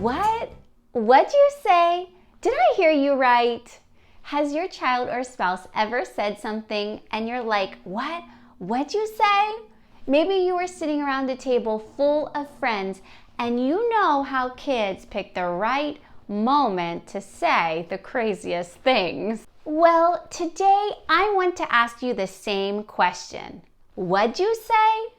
What? What'd you say? Did I hear you right? Has your child or spouse ever said something and you're like, what? What'd you say? Maybe you were sitting around a table full of friends and you know how kids pick the right moment to say the craziest things. Well, today I want to ask you the same question. What'd you say?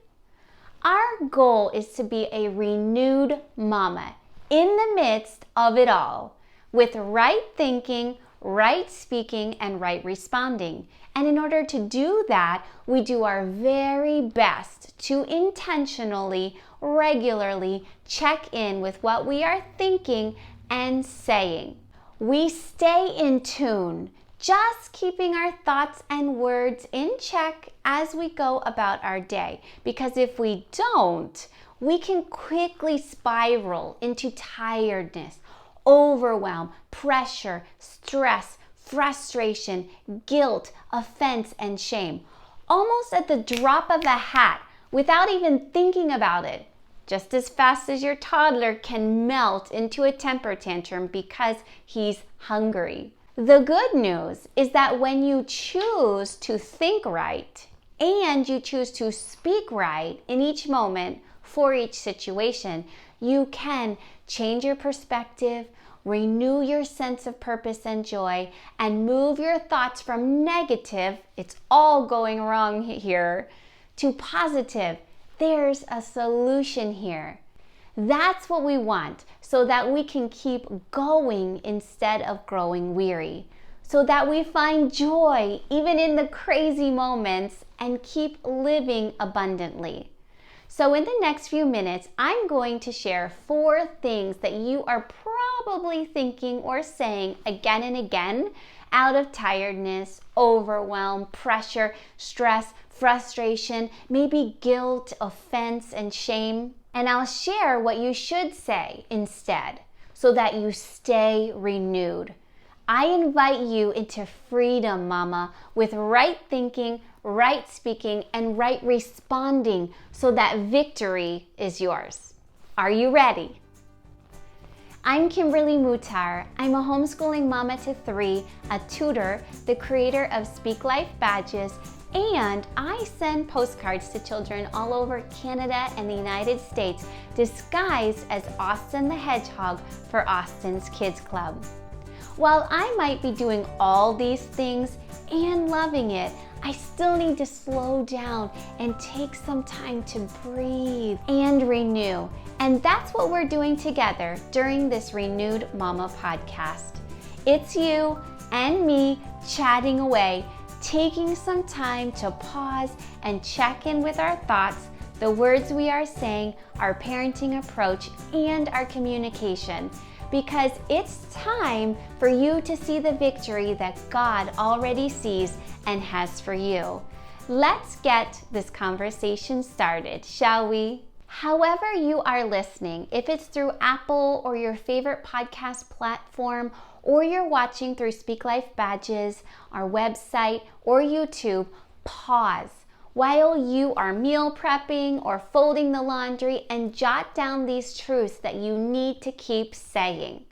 Our goal is to be a renewed mama in the midst of it all, with right thinking, right speaking, and right responding. And in order to do that, we do our very best to intentionally, regularly check in with what we are thinking and saying. We stay in tune, just keeping our thoughts and words in check as we go about our day. Because if we don't, we can quickly spiral into tiredness, overwhelm, pressure, stress, frustration, guilt, offense, and shame, almost at the drop of a hat without even thinking about it, just as fast as your toddler can melt into a temper tantrum because he's hungry. The good news is that when you choose to think right and you choose to speak right in each moment for each situation, you can change your perspective, renew your sense of purpose and joy, and move your thoughts from negative, it's all going wrong here, to positive. There's a solution here. That's what we want, so that we can keep going instead of growing weary, so that we find joy even in the crazy moments and keep living abundantly. So in the next few minutes, I'm going to share 4 things that you are probably thinking or saying again and again out of tiredness, overwhelm, pressure, stress, frustration, maybe guilt, offense, and shame. And I'll share what you should say instead so that you stay renewed. I invite you into freedom, mama, with right thinking, right speaking, and right responding so that victory is yours. Are you ready? I'm Kimberly Mutar. I'm a homeschooling mama to 3, a tutor, the creator of Speak Life badges, and I send postcards to children all over Canada and the United States disguised as Austin the Hedgehog for Austin's Kids Club. While I might be doing all these things and loving it, I still need to slow down and take some time to breathe and renew. And that's what we're doing together during this Renewed Mama podcast. It's you and me chatting away, taking some time to pause and check in with our thoughts, the words we are saying, our parenting approach, and our communication. Because it's time for you to see the victory that God already sees and has for you. Let's get this conversation started, shall we? However you are listening, if it's through Apple or your favorite podcast platform, or you're watching through Speak Life badges, our website, or YouTube, pause while you are meal prepping or folding the laundry and jot down these truths that you need to keep saying.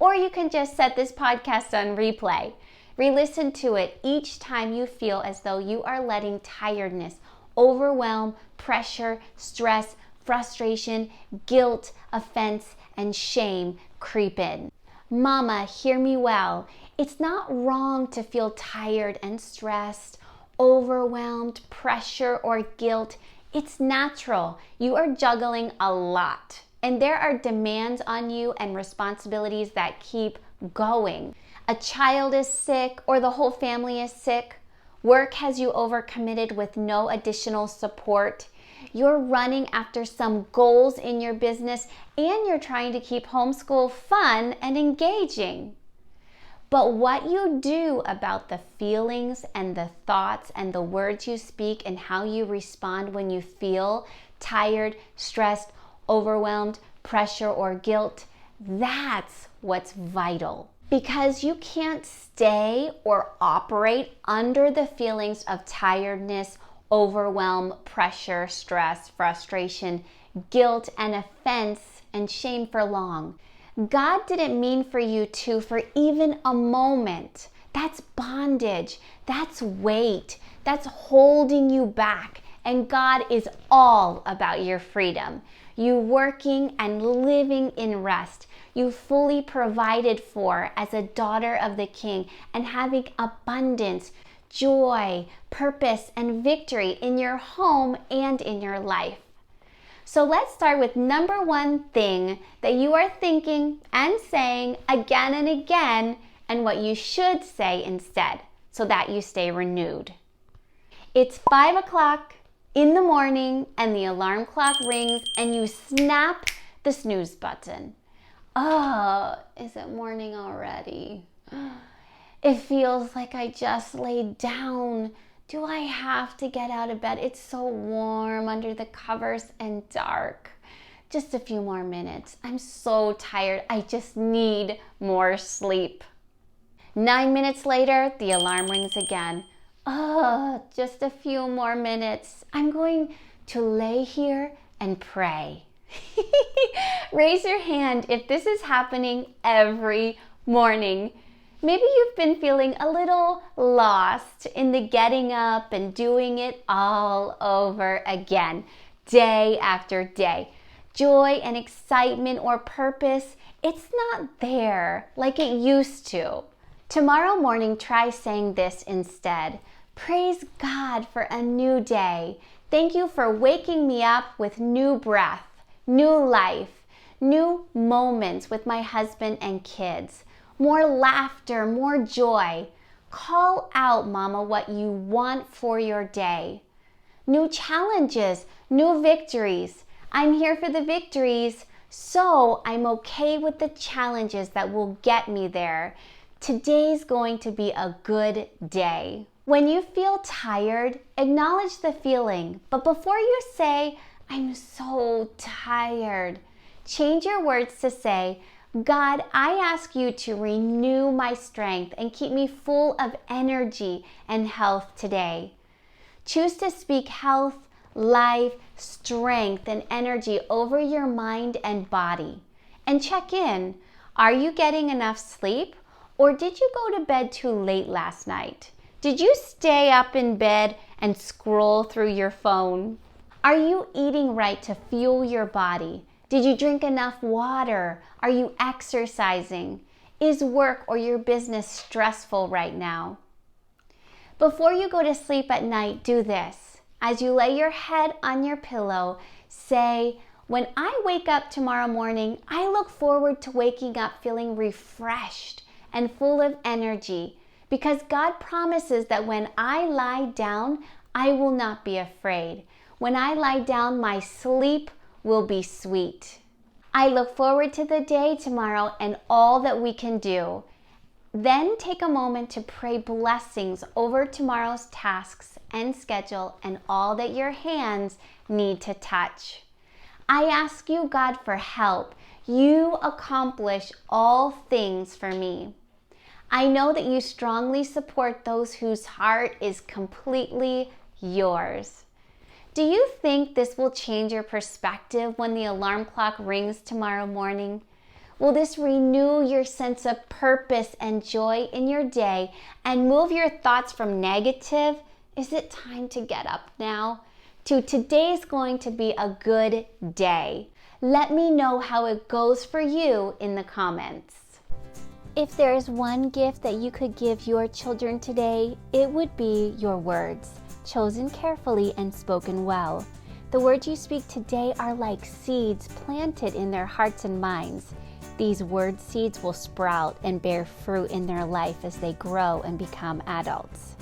Or you can just set this podcast on replay. Re-listen to it each time you feel as though you are letting tiredness, overwhelm, pressure, stress, frustration, guilt, offense, and shame creep in. Mama, hear me well. It's not wrong to feel tired and stressed, overwhelmed, pressure, or guilt. It's natural. You are juggling a lot, and there are demands on you and responsibilities that keep going. A child is sick or the whole family is sick. Work has you overcommitted with no additional support. You're running after some goals in your business, and you're trying to keep homeschool fun and engaging. But what you do about the feelings and the thoughts and the words you speak and how you respond when you feel tired, stressed, overwhelmed, pressure, or guilt, that's what's vital. Because you can't stay or operate under the feelings of tiredness, overwhelm, pressure, stress, frustration, guilt, and offense and shame for long. God didn't mean for you to for even a moment. That's bondage. That's weight. That's holding you back. And God is all about your freedom. You working and living in rest. You fully provided for as a daughter of the King and having abundance, joy, purpose, and victory in your home and in your life. So let's start with number one thing that you are thinking and saying again and again, and what you should say instead so that you stay renewed. It's 5 o'clock in the morning and the alarm clock rings and you snap the snooze button. Oh, is it morning already? It feels like I just laid down. Do I have to get out of bed? It's so warm under the covers and dark. Just a few more minutes. I'm so tired. I just need more sleep. 9 minutes later, the alarm rings again. Oh, just a few more minutes. I'm going to lay here and pray. Raise your hand if this is happening every morning. Maybe you've been feeling a little lost in the getting up and doing it all over again, day after day. Joy and excitement or purpose, it's not there like it used to. Tomorrow morning, try saying this instead. Praise God for a new day. Thank you for waking me up with new breath, new life, new moments with my husband and kids. More laughter, more joy. Call out, Mama, what you want for your day. New challenges, new victories. I'm here for the victories, so I'm okay with the challenges that will get me there. Today's going to be a good day. When you feel tired, acknowledge the feeling, but before you say, I'm so tired, change your words to say, God, I ask you to renew my strength and keep me full of energy and health today. Choose to speak health, life, strength, and energy over your mind and body. And check in. Are you getting enough sleep? Or did you go to bed too late last night? Did you stay up in bed and scroll through your phone? Are you eating right to fuel your body? Did you drink enough water? Are you exercising? Is work or your business stressful right now? Before you go to sleep at night, do this. As you lay your head on your pillow, say, when I wake up tomorrow morning, I look forward to waking up feeling refreshed and full of energy, because God promises that when I lie down, I will not be afraid. When I lie down, my sleep will be sweet. I look forward to the day tomorrow and all that we can do. Then take a moment to pray blessings over tomorrow's tasks and schedule and all that your hands need to touch. I ask you, God, for help. You accomplish all things for me. I know that you strongly support those whose heart is completely yours. Do you think this will change your perspective when the alarm clock rings tomorrow morning? Will this renew your sense of purpose and joy in your day and move your thoughts from negative, is it time to get up now, to today's going to be a good day? Let me know how it goes for you in the comments. If there is one gift that you could give your children today, it would be your words, chosen carefully and spoken well. The words you speak today are like seeds planted in their hearts and minds. These word seeds will sprout and bear fruit in their life as they grow and become adults.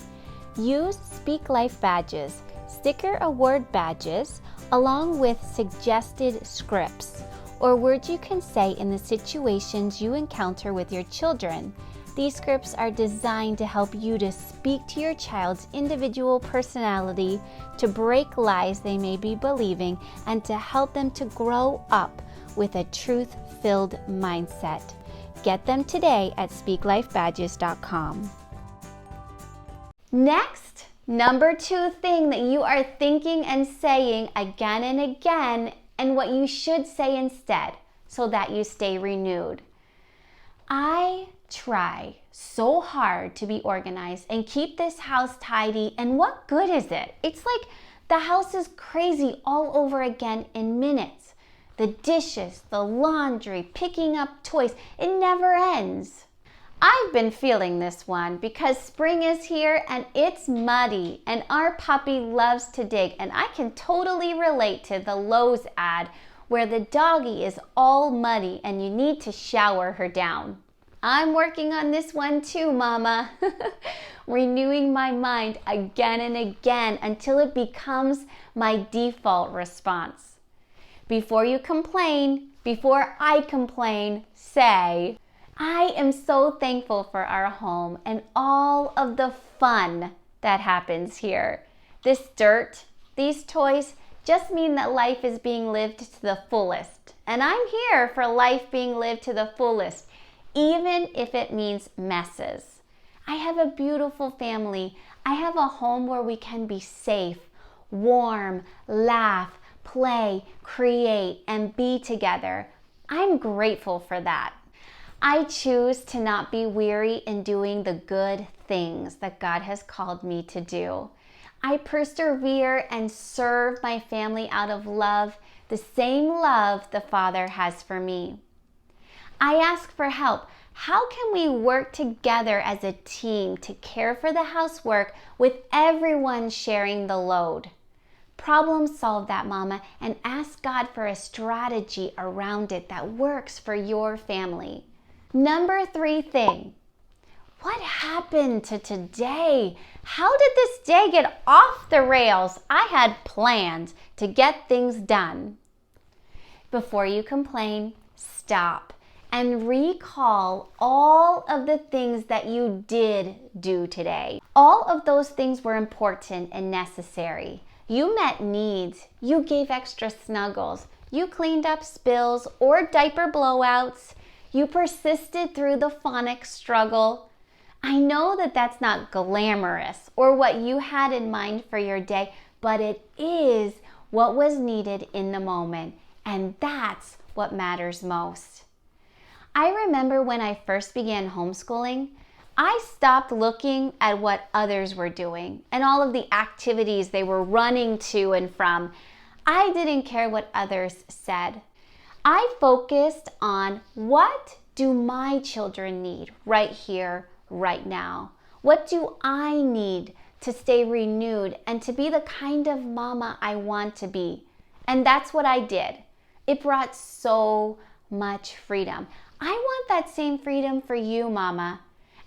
Use Speak Life badges, sticker award badges, along with suggested scripts or words you can say in the situations you encounter with your children. These scripts are designed to help you to speak to your child's individual personality, to break lies they may be believing, and to help them to grow up with a truth-filled mindset. Get them today at speaklifebadges.com. Next, number 2 thing that you are thinking and saying again and again, and what you should say instead, so that you stay renewed. I try so hard to be organized and keep this house tidy, and what good is it? It's like the house is crazy all over again in minutes. The dishes, the laundry, picking up toys, it never ends. I've been feeling this one because spring is here and it's muddy and our puppy loves to dig, and I can totally relate to the Lowe's ad where the doggie is all muddy and you need to shower her down. I'm working on this one too, Mama. Renewing my mind again and again until it becomes my default response. Before you complain, before I complain, say, I am so thankful for our home and all of the fun that happens here. This dirt, these toys, just mean that life is being lived to the fullest. And I'm here for life being lived to the fullest, even if it means messes. I have a beautiful family. I have a home where we can be safe, warm, laugh, play, create, and be together. I'm grateful for that. I choose to not be weary in doing the good things that God has called me to do. I persevere and serve my family out of love, the same love the Father has for me. I ask for help. How can we work together as a team to care for the housework with everyone sharing the load? Problem solve that, Mama, and ask God for a strategy around it that works for your family. Number 3 thing. What happened to today? How did this day get off the rails? I had plans to get things done. Before you complain, stop and recall all of the things that you did do today. All of those things were important and necessary. You met needs. You gave extra snuggles. You cleaned up spills or diaper blowouts. You persisted through the phonics struggle. I know that that's not glamorous or what you had in mind for your day, but it is what was needed in the moment, and that's what matters most. I remember when I first began homeschooling, I stopped looking at what others were doing and all of the activities they were running to and from. I didn't care what others said. I focused on what do my children need right here, right now? What do I need to stay renewed and to be the kind of mama I want to be? And that's what I did. It brought so much freedom. I want that same freedom for you, Mama.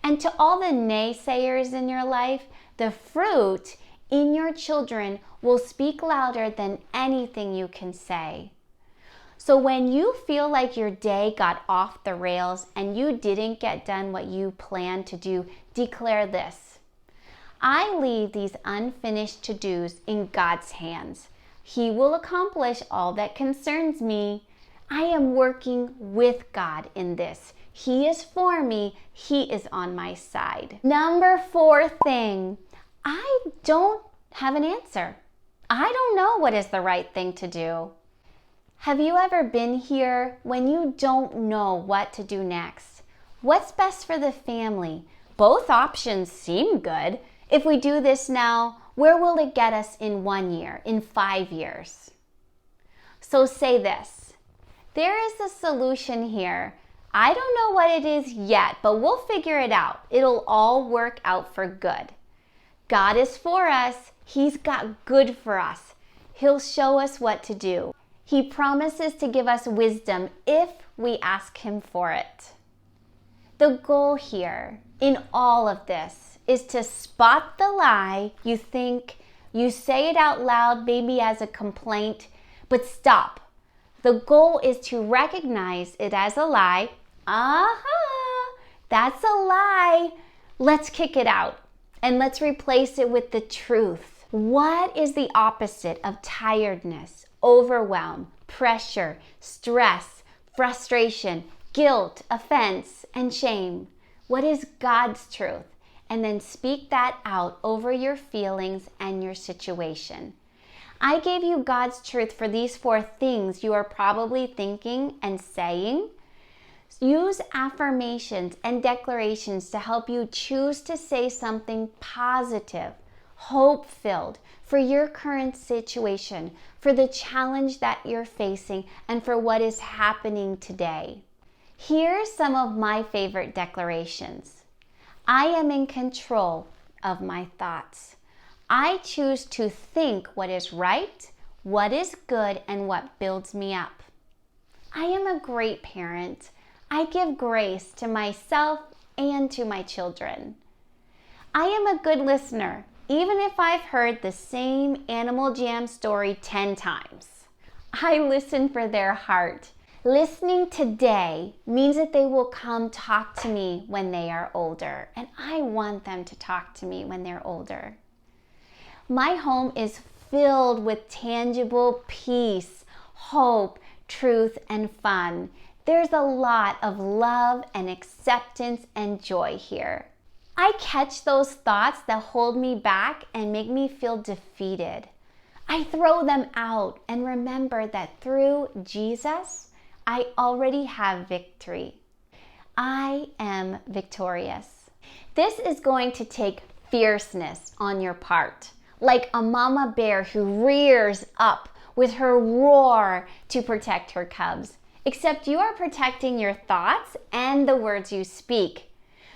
And to all the naysayers in your life, the fruit in your children will speak louder than anything you can say. So when you feel like your day got off the rails and you didn't get done what you planned to do, declare this: I leave these unfinished to-dos in God's hands. He will accomplish all that concerns me. I am working with God in this. He is for me. He is on my side. Number 4 thing, I don't have an answer. I don't know what is the right thing to do. Have you ever been here when you don't know what to do next? What's best for the family? Both options seem good. If we do this now, where will it get us in 1 year, in 5 years? So say this: there is a solution here. I don't know what it is yet, but we'll figure it out. It'll all work out for good. God is for us. He's got good for us. He'll show us what to do. He promises to give us wisdom if we ask Him for it. The goal here in all of this is to spot the lie you think, you say it out loud, maybe as a complaint, but stop. The goal is to recognize it as a lie. That's a lie. Let's kick it out and let's replace it with the truth. What is the opposite of tiredness, overwhelm, pressure, stress, frustration, guilt, offense, and shame? What is God's truth? And then speak that out over your feelings and your situation. I gave you God's truth for these 4 things you are probably thinking and saying. Use affirmations and declarations to help you choose to say something positive, hope-filled for your current situation, for the challenge that you're facing, and for what is happening today. Here's some of my favorite declarations. I am in control of my thoughts. I choose to think what is right, what is good, and what builds me up. I am a great parent. I give grace to myself and to my children. I am a good listener, even if I've heard the same Animal Jam story 10 times. I listen for their heart. Listening today means that they will come talk to me when they are older, and I want them to talk to me when they're older. My home is filled with tangible peace, hope, truth, and fun. There's a lot of love and acceptance and joy here. I catch those thoughts that hold me back and make me feel defeated. I throw them out and remember that through Jesus, I already have victory. I am victorious. This is going to take fierceness on your part, like a mama bear who rears up with her roar to protect her cubs. Except you are protecting your thoughts and the words you speak.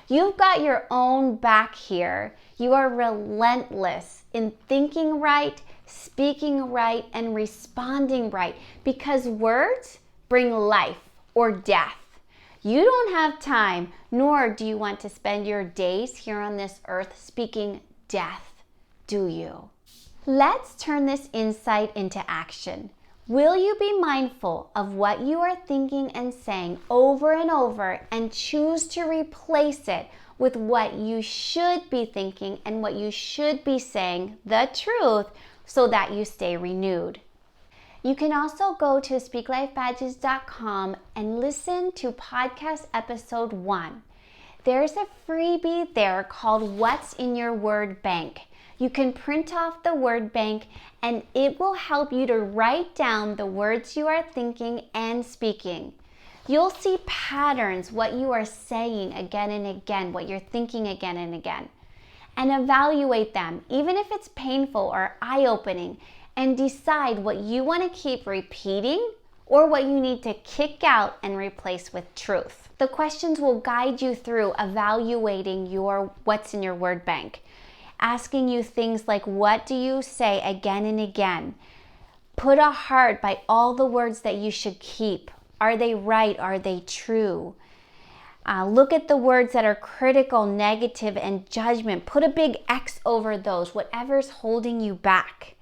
You've got your own back here. You are relentless in thinking right, speaking right, and responding right, because words bring life or death. You don't have time, nor do you want to spend your days here on this earth speaking death, do you? Let's turn this insight into action. Will you be mindful of what you are thinking and saying over and over and choose to replace it with what you should be thinking and what you should be saying, the truth, so that you stay renewed? You can also go to speaklifebadges.com and listen to podcast episode 1. There's a freebie there called What's in Your Word Bank. You can print off the word bank and it will help you to write down the words you are thinking and speaking. You'll see patterns, what you are saying again and again, what you're thinking again and again, and evaluate them, even if it's painful or eye-opening, and decide what you want to keep repeating or what you need to kick out and replace with truth. The questions will guide you through evaluating your what's in your word bank, asking you things like, what do you say again and again? Put a heart by all the words that you should keep. Are they right? Are they true? Look at the words that are critical, negative, and judgment. Put a big X over those, whatever's holding you back.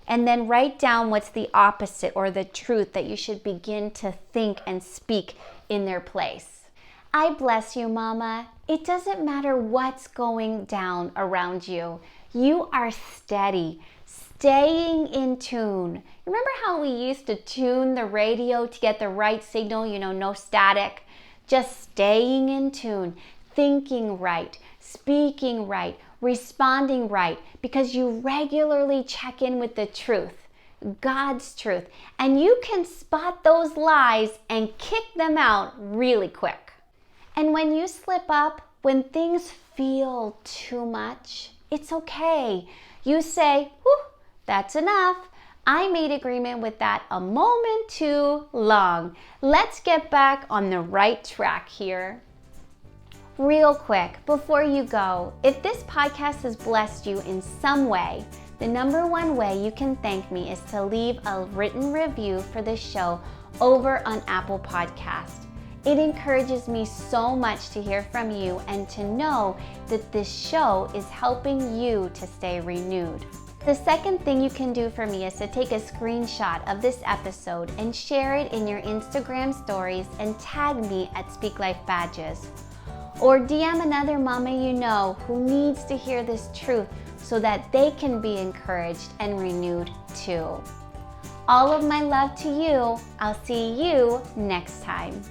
And then write down what's the opposite or the truth that you should begin to think and speak in their place. I bless you, Mama. It doesn't matter what's going down around you. You are steady, staying in tune. Remember how we used to tune the radio to get the right signal, no static? Just staying in tune, thinking right, speaking right, responding right, because you regularly check in with the truth, God's truth, and you can spot those lies and kick them out really quick. And when you slip up, when things feel too much, it's okay. You say, whew, that's enough. I made agreement with that a moment too long. Let's get back on the right track here. Real quick, before you go, if this podcast has blessed you in some way, the number one way you can thank me is to leave a written review for this show over on Apple Podcast. It encourages me so much to hear from you and to know that this show is helping you to stay renewed. The second thing you can do for me is to take a screenshot of this episode and share it in your Instagram stories and tag me at Speak Life Badges. Or DM another mama you know who needs to hear this truth so that they can be encouraged and renewed too. All of my love to you. I'll see you next time.